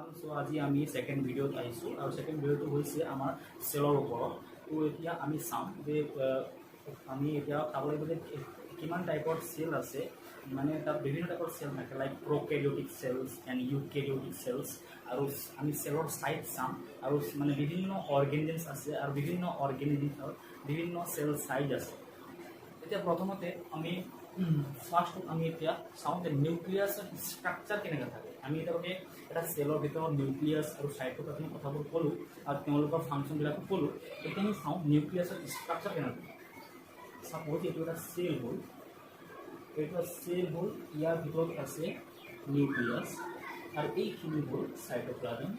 Everyone so आज आम second video और सेकेंड भिडिओ आमार सेलर ऊपर तो इतना आम चाम चाब लगे कि टाइपर सेल आसे माने विभिन्न टाइपर सेल थे like prokaryotic cells and eukaryotic cells और आम सेलर साइड चाम और माने विभिन्न अर्गेनिजम्स आसे और विभिन्न अर्गेनिजम्सर विभिन्न सेल साइज आसे प्रथमते फार्स्ट चाँव निउक्लियासर स्ट्राक्चार केनेका थाके सेलर भर निउक्लियास और साइटोप्लाज्म कथाबूर कलो और फांगशन कलो ये चाँव निउक्लियासर स्ट्राक्चार केनेका सपोज ये सेल हल यार भर आसे निउक्लियास और ये हल साइटोप्लाज्म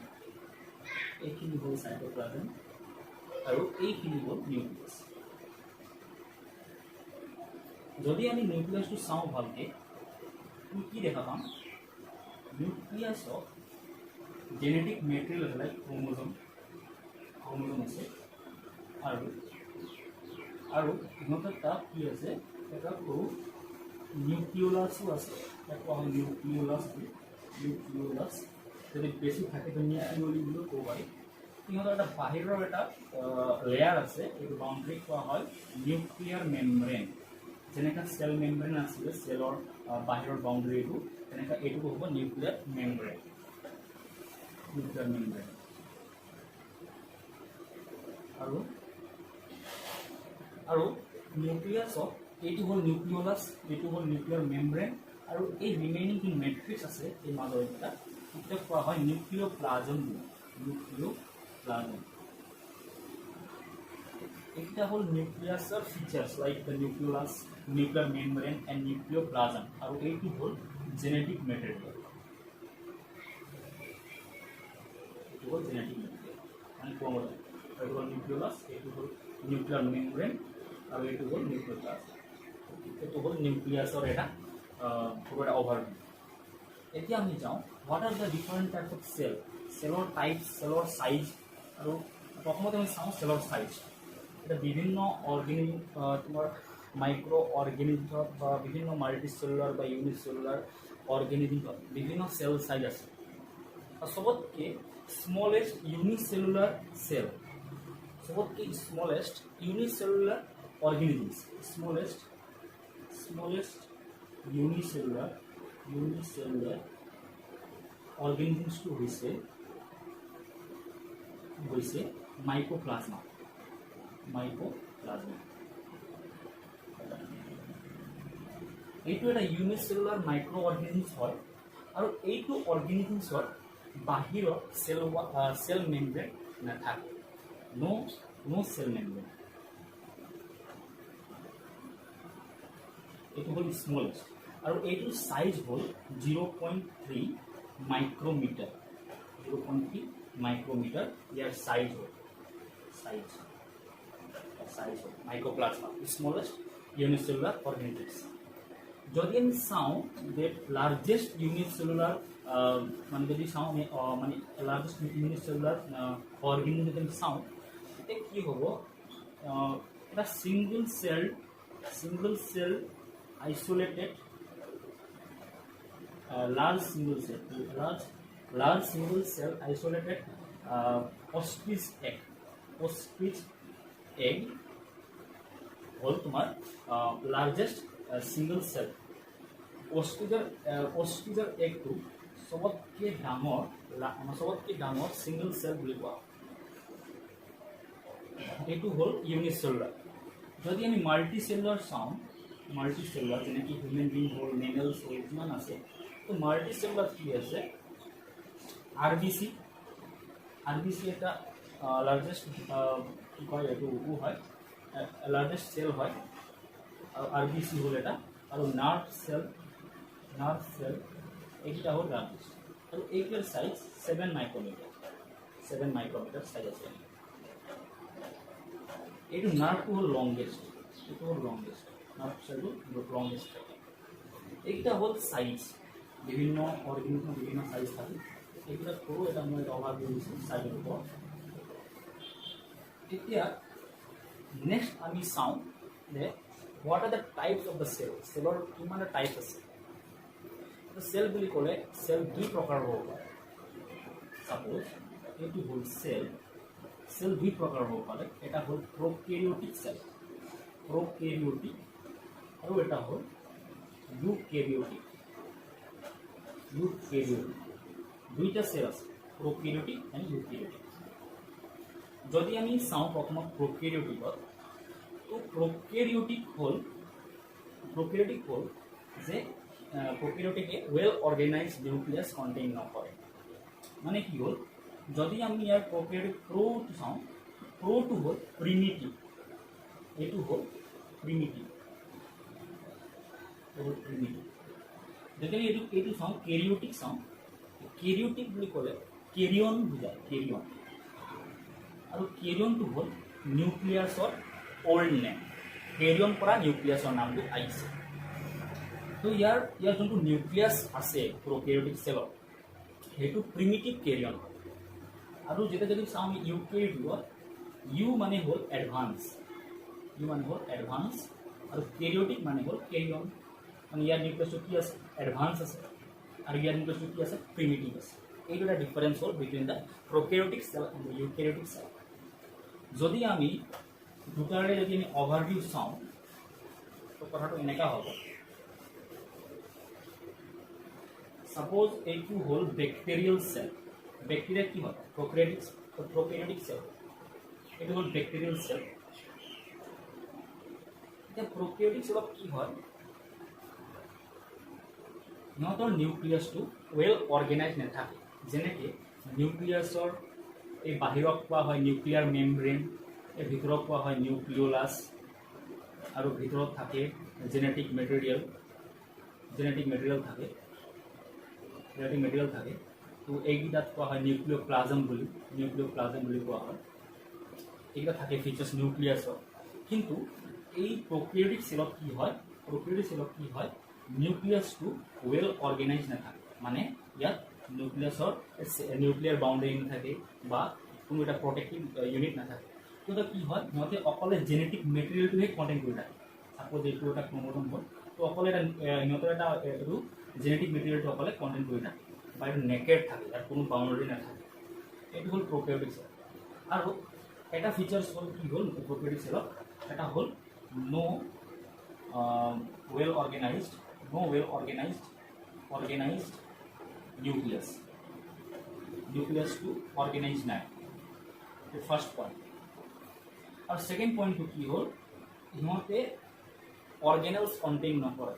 ये हल साइटोप्लाज्म और ये हल निउक्लियास যদি আমি নিউক্লিয়াসটো চাওঁ ভালকে তুমি কি দেখা পাম নিউক্লিয়াসত জেনেটিক মেটেৰিয়েল আছে লাইক ক্ৰোমোজোম আছে আৰু ইহঁতৰ তাত কি আছে এটা সৰু নিউক্লিওলাছও আছে তাক কোৱা হয় নিউক্লিওলাছ যদি বেছি থাকে তো নিউক্লিওলি বুলিও ক'ব পাৰি ইহঁতৰ এটা বাহিৰৰ এটা লেয়াৰ আছে এইটো বাউণ্ডাৰী কোৱা হয় নিউক্লিয়াৰ মেমব্ৰেন যেনেকা সেল মেমব্ৰেন আছে সেলৰ বাহিৰৰ বাউণ্ডাৰীটো তেনেকা এইটো হ'ব নিউক্লিয়াৰ মেমব্ৰেন আৰু নিউক্লিয়াছক এইটো হ'ল নিউক্লিওলাছ এইটো হ'ল নিউক্লিয়াৰ মেমব্ৰেন আৰু এই ৰিমেইনিং কি মেট্ৰিক্স আছে এই মাজৰ এটা এটা কোৱা হয় নিউক্লিওপ্লাজম এটা হল নিউক্লিয়াসৰ features like the nucleus nuclear membrane and nucleoplasm আৰু এইটো হল জেনেটিক মেটেৰিয়েল এইটো হল জেনেটিক মেটেৰিয়েল মানে কোমল এইটো হল নিউক্লিয়াস এইটো হল নিউক্লিয়াৰ মেমব্ৰেন আৰু এইটো হল নিউক্লিওপ্লাজম এইটো হল নিউক্লিয়াসৰ এটা পুৰো ওভাৰভিউ এতিয়া আমি যাওঁ what are the different types of cell সেলৰ টাইপ সেলৰ সাইজ আৰু প্ৰথমতে আমি চাওঁ সেলৰ সাইজ এটা বিভিন্ন অর্গানিজম তোমার মাইক্রো অর্গানিজম বা বিভিন্ন মাল্টিসেলুলার বা ইউনিসেলুলার অর্গানিজম বিভিন্ন সেল সাইজ আছে আর সবতকে স্মলেস্ট ইউনিসেলুলার সেল সবতকে smallest unicellular organisms smallest unicellular অর্গানিজমসটো হৈছে মাইক্রোপ্লাজমা এইটো এটা ইউনিসেলুলার মাইক্রো অর্গানিজমস হয় আৰু এইটো অৰ্গানিজমসৰ বাহিৰত সেল মেমব্ৰেন নাথাকে নো সেল মেমব্ৰেন এইটো হ'ল স্মলেষ্ট আৰু এইটো সাইজ হ'ল 0.3 মাইক্ৰোমিটাৰ ইয়াৰ সাইজ হ'ল মাইক্রোপ্লাজমা স্মলেস্ট ইউনিসেলুলার অর্গানিজমস যদি আমি চাওঁ যে লার্জেস্ট ইউনিসেলুলার মানে যদি চাওঁ মানে লার্জেস্ট ইউনিসেলুলার অর্গানিজম যদি আমি চাওঁ তেতিয়া কি হ'ব এটা single cell isolated large single cell isolated ostrich egg হল তোমার লার্জেস্ট সিঙ্গল সেল অস্ট্ৰিচৰ এগটো সবতকে ডাঙৰ সিঙ্গল সেল বুলি কোৱা এইটো হল ইউনিসেলুলার যদি আমি মাল্টিসেলুলার চাওঁ মাল্টিসেলুলার যেনেকি হিউম্যান বিং হল মেমেলস হল কিমান আছে তো মাল্টিসেলুলার কি আছে আরবিসি এটা লার্জেস্ট কি কয় এইটো হয় লার্জেস্ট সেল হয় আর আরবিসি হল এটা আর নার্ভ সেল এইটা হল লার্জেস্ট আর এইটার সাইজ 7 মাইক্রোমিটার সাইজ আছে এইটো নার্ভটো হল লংগেস্ট নার্ভ সেলটো লংগেস্ট থাকে এইটা হল সাইজ বিভিন্ন অর্গানিজম বিভিন্ন সাইজ থাকে এইটা পুরো এটা মই ওভারভিউ দিছো সাইজৰ ওপৰত এতিয়া নেক্সট আমি চাওঁ যে what are the types of the সেলৰ কিমান টাইপ আছে সেল বুলি ক'লে সেল দুই প্ৰকাৰৰ হ'ব পাৰে সাপোজ এইটো হ'ল সেল সেল দুই প্ৰকাৰৰ হ'ব পাৰে এটা হ'ল প্ৰকেৰিঅটিক সেল প্ৰকেৰিঅটিক আৰু এটা হ'ল ইউকেৰিঅটিক দুইটা সেল আছে প্ৰকেৰিঅটিক এণ্ড ইউকেৰিঅটিক যদি আমি চাওঁ প্ৰথমত প্ৰকেৰিঅটিকত তো প্ৰকেৰিঅটিক হ'ল যে প্ৰকেৰিঅটিকে ৱেল অৰ্গেনাইজড নিউক্লিয়াছ কণ্টেইন নকৰে মানে কি হ'ল যদি আমি ইয়াৰ প্ৰকেৰিঅটিক প্ৰ'টো চাওঁ প্ৰ'টো হ'ল প্ৰিমিটিভ এইটো হ'ল প্ৰিমিটিভ যদি আমি এইটো চাওঁ কেৰিঅটিক চাওঁ কেৰিঅটিক বুলি ক'লে কেৰিয়ন বুজায় কেৰিয়ন আৰু কেৰিয়নটো হ'ল নিউক্লিয়াছৰ অল্ড নেম কেৰিয়ন পৰা নিউক্লিয়াছৰ নামটো আহিছে তো ইয়াৰ যোনটো নিউক্লিয়াছ আছে প্ৰকেৰিঅটিক চেলত সেইটো প্ৰিমিটিভ কেৰিয়ন আৰু যেতিয়া যদি চাওঁ আমি ইউকেৰিঅটিকত ইউ মানে হ'ল এডভান্স আৰু কেৰিঅটিক মানে হ'ল কেৰিয়ন মানে ইয়াৰ নিউক্লিয়াছটো কি আছে এডভান্স আছে আৰু ইয়াৰ নিউক্লিয়াছটো কি আছে প্ৰিমিটিভ আছে এইটো এটা ডিফাৰেঞ্চ হ'ল between the prokaryotic cell and eukaryotic cell যদি আমি দুটাৰে যদি আমি অভাৰভিউ চাওঁ তো কথাটো এনেকুৱা হ'ব সাপোজ এইটো হ'ল বেক্টেৰিয়েল সেল বেক্টেৰিয়া কি হয় প্ৰকেৰিঅটিক সেল এইটো হ'ল বেক্টেৰিয়েল সেল এতিয়া প্ৰকেৰিঅটিক সেলত কি হয় সিহঁতৰ নিউক্লিয়াছটো ৱেল অৰ্গেনাইজ নাথাকে যেনেকৈ নিউক্লিয়াছৰ এই বাহিৰক কোৱা হয় নিউক্লিয়াৰ মেমব্ৰেন এই ভিতৰক কোৱা হয় নিউক্লিঅলাছ আৰু ভিতৰত থাকে জেনেটিক মেটেৰিয়েল থাকে তো এইকেইটাত কোৱা হয় নিউক্লিঅ'প্লাজম বুলি কোৱা হয় এইকেইটা থাকে ফিচাৰ্ছ নিউক্লিয়াছৰ কিন্তু এই প্ৰকেৰিঅটিক চেলত কি হয় নিউক্লিয়াছটো ৱেল অৰ্গেনাইজ নাথাকে মানে ইয়াত নিউক্লিয়াৰ বাউণ্ডেৰী নাথাকে বা কোনো এটা প্ৰটেক্টিভ ইউনিট নাথাকে তো কি হয় সিহঁতে অকলে জেনেটিক মেটেৰিয়েলটোহে কণ্টেইন কৰি থাকে সাপোজ এইটো এটা ক্ৰমোজম হ'ল তো অকলে এটা সিহঁতৰ এটা এইটো জেনেটিক মেটেৰিয়েলটো অকলে কণ্টেইন কৰি থাকে বা এইটো নেকেড থাকে ইয়াৰ কোনো বাউণ্ডেৰী নাথাকে এইটো হ'ল প্ৰকেৰিঅটিক চেল আৰু এটা ফিচাৰ্ছ হ'ল কি হ'ল প্ৰকেৰিঅটিক চেলত এটা হ'ল নো ৱেল অৰ্গেনাইজড নিউক্লিয়াছটো অৰ্গেনাইজ নাই ফাৰ্ষ্ট পইণ্ট আৰু ছেকেণ্ড পইণ্টটো কি হ'ল সিহঁতে অৰ্গেনেলছ কণ্টেইন নকৰে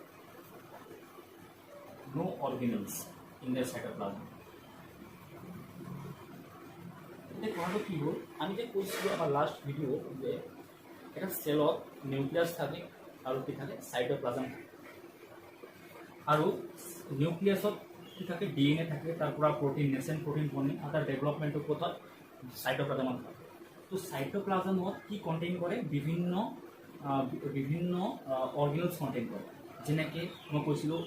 নো অৰ্গেনেলছ ইন দ্য সাইটোপ্লাজম এতিয়া কথাটো কি হ'ল আমি যে কৈছিলোঁ আমাৰ লাষ্ট ভিডিঅ' যে এটা চেলত নিউক্লিয়াছ থাকে আৰু কি থাকে সাইটোপ্লাজম থাকে আৰু নিউক্লিয়াছত কি থাকে DNA থাকে তাৰ পৰা প্ৰটিন নেচেণ্ট প্ৰটিন বনে আৰু তাৰ ডেভেলপমেণ্টটো ক'ত হয় সাইটোপ্লাজমত হয় তো সাইটোপ্লাজমত কি কণ্টেইন কৰে বিভিন্ন অৰ্গেনেলছ কণ্টেইন কৰে যেনেকৈ মই কৈছিলোঁ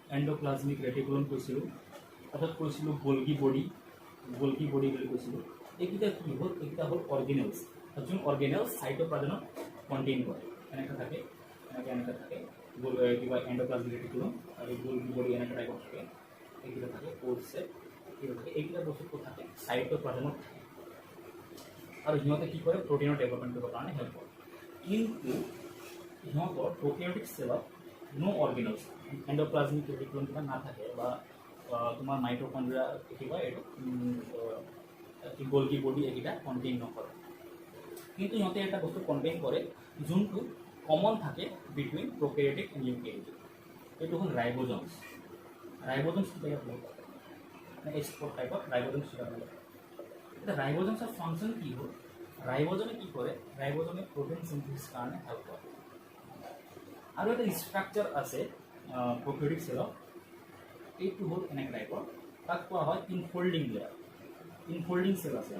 এণ্ডোপ্লাজমিক ৰেটিকুলাম কৈছিলোঁ তাৰপিছত কৈছিলোঁ গল্গি বডি বুলি কৈছিলোঁ এইকেইটা কি হ'ল এইকেইটা হ'ল অৰ্গেনেলছ যোন অৰ্গেনেলছ সাইটোপ্লাজমত কণ্টেইন কৰে এনেকৈ থাকে কিবা এণ্ডোপ্লাজমিক ৰেটিকুলাম আৰু গল্গি বডি এনেকৈ টাইপত থাকে এইকেইটা থাকে কোৰ্ছে এইকেইটা বস্তু ক'ত থাকে সাইটোপ্লাজমত থাকে আৰু সিহঁতে কি কৰে প্ৰটিনৰ ডেভেলপমেণ্ট কৰিবৰ কাৰণে হেল্প কৰে কিন্তু সিহঁতৰ প্ৰকেৰিঅটিক চেলত নো অৰ্গেনেলছ এণ্ডোপ্লাজমিক ৰেটিকুলাম কিবা নাথাকে বা তোমাৰ মাইটকণ্ড্ৰিয়া কিবা এইটো গল্গি বডি এইকেইটা কণ্টেইন নকৰে কিন্তু সিহঁতে এটা বস্তু কণ্টেইন কৰে যোনটো কমন থাকে বিটুইন প্ৰকেৰিঅটিক এণ্ড ইউকেৰিঅটিক এইটো হ'ল ৰাইবজমছ কিবা ইয়াত বহুত মানে এক্সপৰ্ট টাইপত ৰাইবজমছ কিবা এতিয়া ৰাইবজমছৰ ফাংচন কি হ'ল ৰাইবজমে কি কৰে ৰাইবজমে প্ৰটিন চিনথেচিছ কাৰণে হেল্প কৰে আৰু এটা ষ্ট্ৰাকচাৰ আছে প্ৰকেৰিঅটিক চেলত এইটো হ'ল এনেকৈ টাইপৰ তাক কোৱা হয় ইনফল্ডিং চেল আছে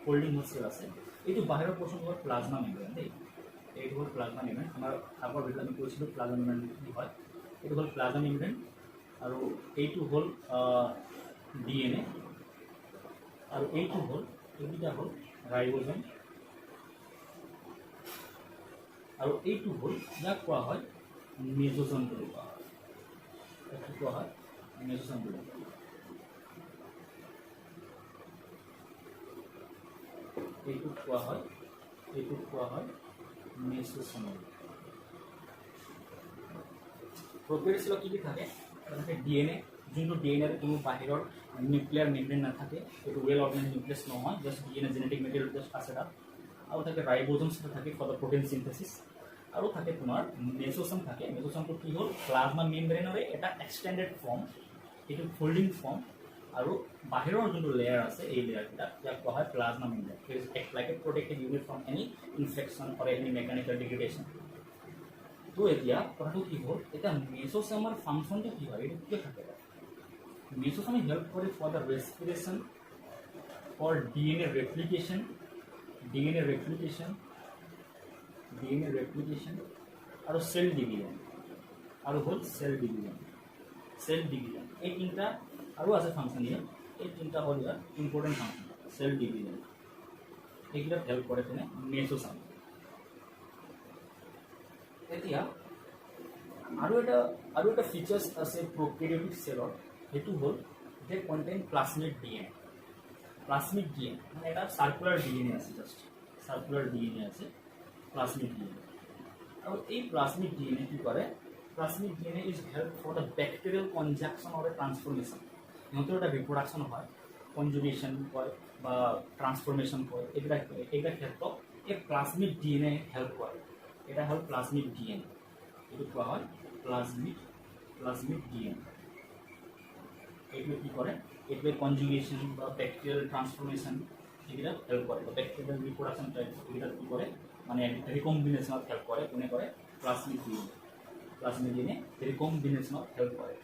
ফল্ডিং চেল আছে এইটো বাহিৰৰ পৰ্চন হ'ল প্লাজমা মেমব্ৰেন দেই এইটো হ'ল প্লাজমা মেমব্ৰেন আমাৰ আগৰ ভিডিঅ'ত আমি কৈছিলোঁ প্লাজমা মেমব্ৰেন কি হয় এইটো হ'ল প্লাজমা মেমব্ৰেন আৰু এইটো হ'ল DNA আৰু এইটো হ'ল এইকেইটা হ'ল ৰাইবজম আৰু এইটো হ'ল ইয়াক কোৱা হয় মেজোজম বুলি কোৱা হয় মেজোজম বুলি এইটোক কোৱা হয় মেসোসোম। প্ৰোক্যাৰিওট সেলত কি থাকে ডিএনএ, যোনটো ডিএনএ কোনো বাহিৰৰ নিউক্লিয়াৰ মেমব্ৰেন নাথাকে, এইটো ৱেল অৰ্গেনাইজ নিউক্লিয়াছ নহয়, just DNA genetic material just আছে তাত। আৰু থাকে ৰাইবোজমছ থাকে ফৰ দ্য প্ৰটিন সিনথেসিস। আৰু থাকে তোমাৰ মেসোসোম থাকে। মেসোসোমটো কি হ'ল প্লাজমা মেমব্ৰেনৰে এটা এক্সটেণ্ডেড ফৰ্ম, এইটো ফল্ডিং ফৰ্ম। আৰু বাহিৰৰ যোনটো লেয়াৰ আছে এই লেয়াৰকেইটা ইয়াক কোৱা হয় plasma membrane. It is act like a protective unit from any infection or any mechanical degradation. So এতিয়া কথাটো কি হ'ল, এতিয়া মেসোসোমৰ ফাংচনটো কি হয়, এইটো কিয় থাকে? মেসোসোমে হেল্প কৰে for the respiration, for DNA replication আৰু সেল ডিভিজন, আৰু হ'ল সেল ডিভিজন। এই তিনিটা আৰু আছে ফাংচন ইয়াত। এই তিনিটা হ'ল ইয়াৰ ইম্পৰ্টেণ্ট ফাংচন। সেল ডিভিজন এইকেইটাত হেল্প কৰে তেনে মেসোসোম। এতিয়া আৰু এটা ফিচাৰ্ছ আছে প্ৰক্যাৰিওটিক সেলৰ, সেইটো হ'ল দে কণ্টেইন প্লাজমিড ডিএনএ। মানে এটা সাৰ্কুলাৰ ডিএনএ আছে, জাষ্ট সাৰ্কুলাৰ ডিএনএ আছে প্লাজমিড ডিএনএ। আৰু এই প্লাজমিড ডিএনএ কি কৰে, plasmid DNA is help for the bacterial conjugation or transformation. সিহঁতৰ এটা ৰিপ্ৰডাকশ্যন হয়, কনজুগেশ্যন কয় বা ট্ৰান্সফৰ্মেশ্যন কয়, এইবিলাক ক্ষেত্ৰত এই প্লাজমিড ডিএনএ হেল্প কৰে। এটা হ'ল প্লাজমিড ডিএনএ, এইটো কোৱা হয় প্লাজমিড ডিএনএ। এইটোৱে কি কৰে, এইটোৱে কনজুগেশ্যন বা বেক্টেৰিয়েল ট্ৰান্সফৰ্মেশ্যন এইবিলাক হেল্প কৰে। বেক্টেৰিয়েল ৰিপ্ৰডাকশ্যন টাইপ এইবিলাক কি কৰে, মানে ৰিকম্বিনেশ্যনত হেল্প কৰে। কোনে কৰে? প্লাজমিড ডিএনএ ৰিকম্বিনেশ্যনত হেল্প কৰে।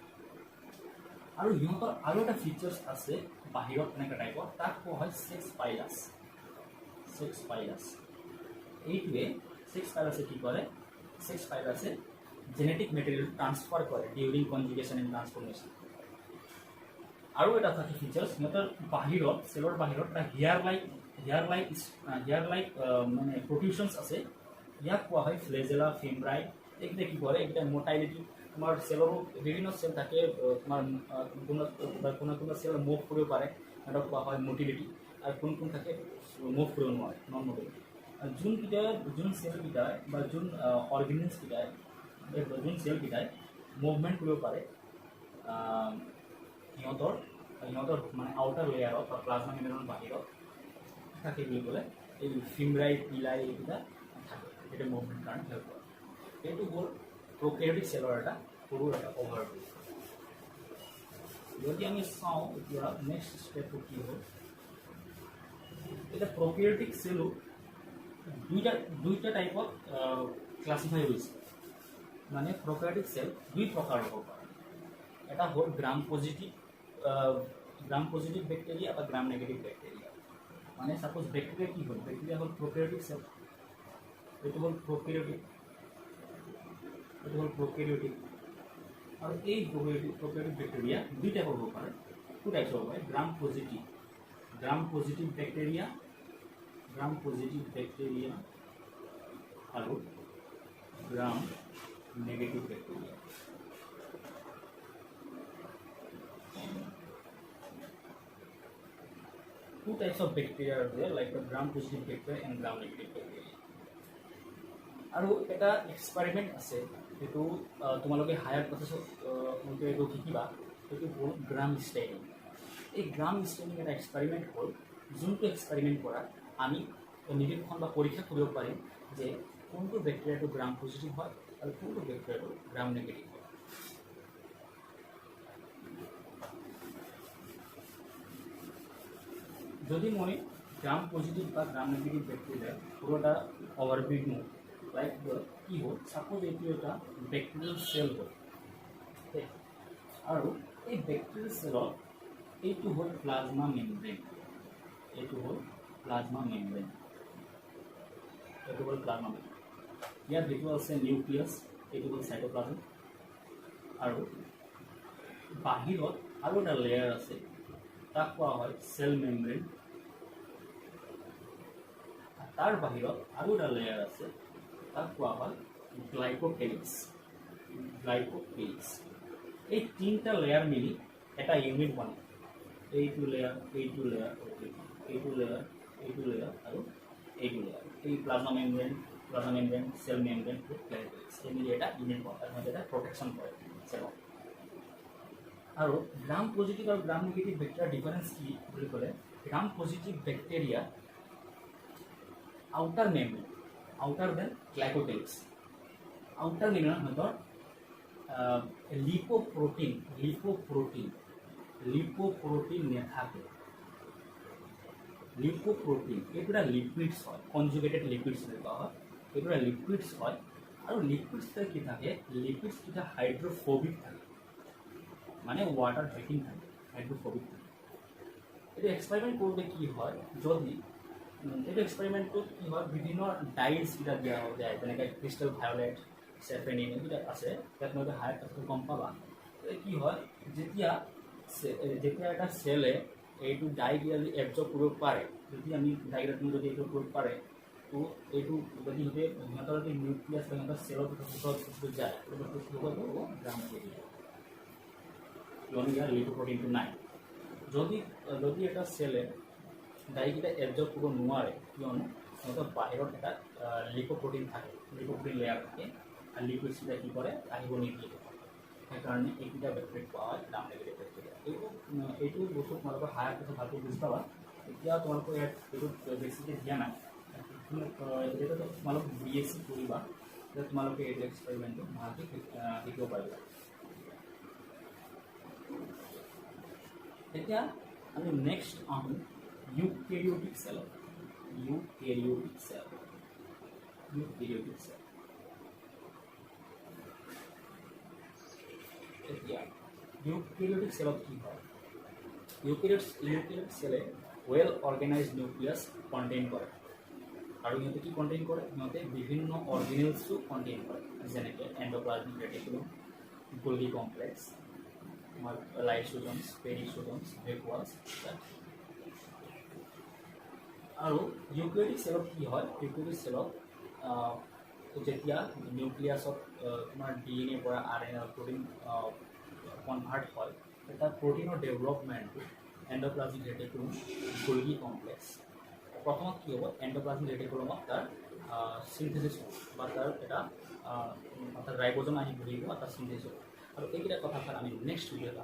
আৰু সিহঁতৰ আৰু এটা ফিচাৰ্ছ আছে বাহিৰত এনেকুৱা টাইপৰ, তাক কোৱা হয় সেক্স পাইলাছ। এইটোৱে সেক্স পাইলাছে কি কৰে, সেক্স পাইলাছে জেনেটিক মেটেৰিয়েল ট্ৰান্সফাৰ কৰে ডিউৰিং কনজুগেশ্যন এণ্ড ট্ৰান্সফৰ্মেশ্যন। আৰু এটা থাকে ফিচাৰ্ছ, সিহঁতৰ বাহিৰত সেলৰ বাহিৰত এটা হেয়াৰ লাইক মানে প্ৰটিউশ্যনছ আছে, ইয়াক কোৱা হয় ফ্লেজেলা ফেমব্ৰাই। এইকেইটা কি কৰে, এইকেইটা মৰ্টাইলিটি, তোমাৰ সেলৰো বিভিন্ন সেল থাকে, তোমাৰ কোনো সেল মুভ কৰিব পাৰে, সিহঁতক কোৱা হয় মটিলিটি। আৰু কোন থাকে মুভ কৰিব নোৱাৰে, নন মটিলিটি। যোন সেলকেইটাই বা যোন অৰ্গেনিজকেইটাই যোন সেলকেইটাই মুভমেণ্ট কৰিব পাৰে, সিহঁতৰ মানে আউটাৰ লেয়াৰত বা প্লাজমা মেমব্ৰেনৰ বাহিৰত থাকে বুলি ক'লে এই ফিমব্ৰাই পিলাই এইকেইটা থাকে, সেইটো মুভমেণ্ট কাৰণে হেল্প কৰে। এইটো হ'ল প্ৰক্যাৰিওটিক সেলৰ এটা সৰু এটা অভাৰভিউ। যদি আমি চাওঁ এতিয়া নেক্সট ষ্টেপটো কি হ'ল, এতিয়া প্ৰক্যাৰিওটিক সেলো দুইটা টাইপত ক্লাছিফাই হৈছে। মানে প্ৰক্যাৰিওটিক সেল দুই প্ৰকাৰৰ হ'ব পাৰে। এটা হ'ল গ্ৰাম পজিটিভ বেক্টেৰিয়া বা গ্ৰাম নেগেটিভ বেক্টেৰিয়া। মানে সাপোজ বেক্টেৰিয়া কি হ'ল, বেক্টেৰিয়া হ'ল প্ৰক্যাৰিওটিক সেল, এইটো হ'ল প্ৰক্যাৰিওটিক। আৰু এই প্ৰক্যাৰিওটিক বেক্টেৰিয়া দুই টাইপৰ হ'ব পাৰে, টু টাইপছ হ'ব পাৰে। গ্ৰাম পজিটিভ বেক্টেৰিয়া আৰু gram negative bacteria. Two types of bacteria are there, like the gram-positive bacteria and gram-negative bacteria. আৰু এটা এক্সপেৰিমেণ্ট আছে, সেইটো তোমালোকে হায়াৰ প্ৰচেছত এইটো শিকিবা, সেইটো হ'ল গ্ৰাম ষ্টেইনিং। এই গ্ৰাম ষ্টেইনিং এটা এক্সপেৰিমেণ্ট হ'ল, যোনটো এক্সপেৰিমেণ্ট কৰা আমি নিৰীক্ষণ বা পৰীক্ষা কৰিব পাৰিম যে কোনটো বেক্টেৰিয়াটো গ্ৰাম পজিটিভ হয় আৰু কোনটো বেক্টেৰিয়াটো গ্ৰাম নেগেটিভ হয়। যদি মই গ্রাম পজিটিভ বা গ্রাম নেগেটিভ ব্যাকটেরিয়া পুরোটা ওভারভিউ দিওঁ, লাইক কি হ'ল, সাপোজ এইটো এটা বেক্টেৰিয়েল সেল হ'ল, আৰু এই বেক্টেৰিয়েল সেলত এইটো হ'ল প্লাজমা মেমব্ৰেন। ইয়াত যিটো আছে নিউক্লিয়াছ, এইটো হ'ল সাইটোপ্লাজম। আৰু বাহিৰত আৰু এটা লেয়াৰ আছে, তাক কোৱা হয় সেল মেমব্ৰেন। তাৰ বাহিৰত আৰু এটা লেয়াৰ আছে, তাক কোৱা হয় গ্লাইকোকেলিক্স। এই তিনিটা লেয়াৰ মিলি এটা ইউনিট বনায়। এইটো লেয়াৰ এইটো লেয়াৰ আৰু এইটো লেয়াৰ এই প্লাজমা মেমব্ৰেন সেল মেমব্ৰেন এই মিলি এটা ইউনিট বনায় আৰু এটা প্ৰটেকশ্যন কৰে সেলক আৰু গ্ৰাম পজিটিভ আৰু গ্ৰাম নেগেটিভ বেক্টেৰিয়াৰ ডিফাৰেন্স কি বুলি ক'লে gram positive bacteria outer membrane outer then glycocalyx outer membrane সিহঁতৰ লিপোপ্ৰটিন নাথাকে লিপোপ্ৰটিন এইটো এটা লিপিডছ হয় কনজুগেটেড লিপিডছ বুলি কোৱা হয় এইটো এটা লিপিডছ হয় আৰু লিপিডছ কি থাকে লিপিডছ কিটা হাইড্ৰোফোবিক থাকে মানে ওয়াটাৰ হেটিং থাকে হাইড্ৰোফোবিক থাকে এইটো এক্সপেৰিমেণ্ট কৰোঁতে কি হয় যদি এইটো এক্সপেৰিমেণ্টটোত কি হয় বিভিন্ন ডাইজ কিটা দিয়া যায় যেনেকৈ ক্ৰিষ্টেল ভায়োলেট চেফেনিন এইকেইটা আছে তাত তোমালোকে হাই গম পাবা কি হয় যেতিয়া এটা সেলে এইটো ডাইকেইটা যদি এবজৰ্ব কৰিব পাৰে যদি আমি ডাইকেইটা তুমি যদি এইটো কৰিব পাৰে তো এইটো যদি সিহঁতৰ যদি নিউক্লিয়াছ বা সিহঁতৰ সেলৰ ভিতৰত যায় কি হ'ব গ্ৰাম পজিটিভ কিয়নো ইয়াৰ লিপোপ্ৰটিনটো নাই যদি এটা সেলে ডাইকেইটা এবজৰ্ব কৰিব নোৱাৰে কিয়নো সিহঁতৰ বাহিৰত এটা লিপোপ্ৰটিন থাকে লিপোপ্ৰটিন লেয়াৰ থাকে আৰু লিপিডছকেইটা কি কৰে আহিব নিদিয়ে সেইকাৰণে এইকেইটা বেক্টেৰিয়া পোৱা হয় গ্ৰাম নেগেটিভ বেক্টেৰিয়া এইটো বস্তু তোমালোকৰ হায়াৰ কথা ভালকৈ বুজি পাবা এতিয়া তোমালোকৰ ইয়াত এইটোত বেছিকৈ দিয়া নাই যেতিয়া তোমালোক BSc কৰিবা তেতিয়া তোমালোকে এইটো এক্সপেৰিমেণ্টটো ভালকৈ শিকিব পাৰিবা এতিয়া আমি নেক্সট আহোঁ ইউকেৰিঅটিক চেলত ইউকেৰিঅটিক চেল এতিয়া ইউকেৰিঅটিক চেলত কি হয় ইউকেৰিঅটিক চেলে ৱেল অৰ্গেনাইজড নিউক্লিয়াছ কণ্টেইন কৰে আৰু সিহঁতে কি কণ্টেইন কৰে সিহঁতে বিভিন্ন অৰ্গেনেলছো কণ্টেইন কৰে যেনেকৈ এণ্ডোপ্লাজমিক ৰেটিকুলাম গোল্গি কমপ্লেক্স লাইসোজোমছ পেৰিসোজোমছ ভেকুৱাছ আৰু ইউকেৰিঅটিক চেলত কি হয় ইউকেৰিঅটিক চেলত যেতিয়া নিউক্লিয়াছত তোমাৰ DNA পৰা RNA প্ৰটিন কনভাৰ্ট হয় এটা প্ৰটিনৰ ডেভেলপমেণ্টটো এণ্ডোপ্লাজমিক ৰেটিকুলাম গোল্গি কমপ্লেক্স প্ৰথমত কি হ'ব এণ্ডোপ্লাজমিক ৰেটিকুলামত তাৰ সিনথেসিস বা তাৰ এটা ৰাইবোজম আহি বহিব তাৰ সিনথেসিস হ'ব আৰু এইকেইটা কথা আমি নেক্সট ভিডিঅ'ত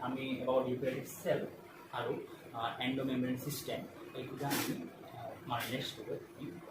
আমি এবাউট ইউকেৰিঅটিক চেল আৰু এণ্ডোমেমব্ৰেন সিস্টেম এইকেইটা আমি আমাৰ নেক্সট ভিডিঅ'ত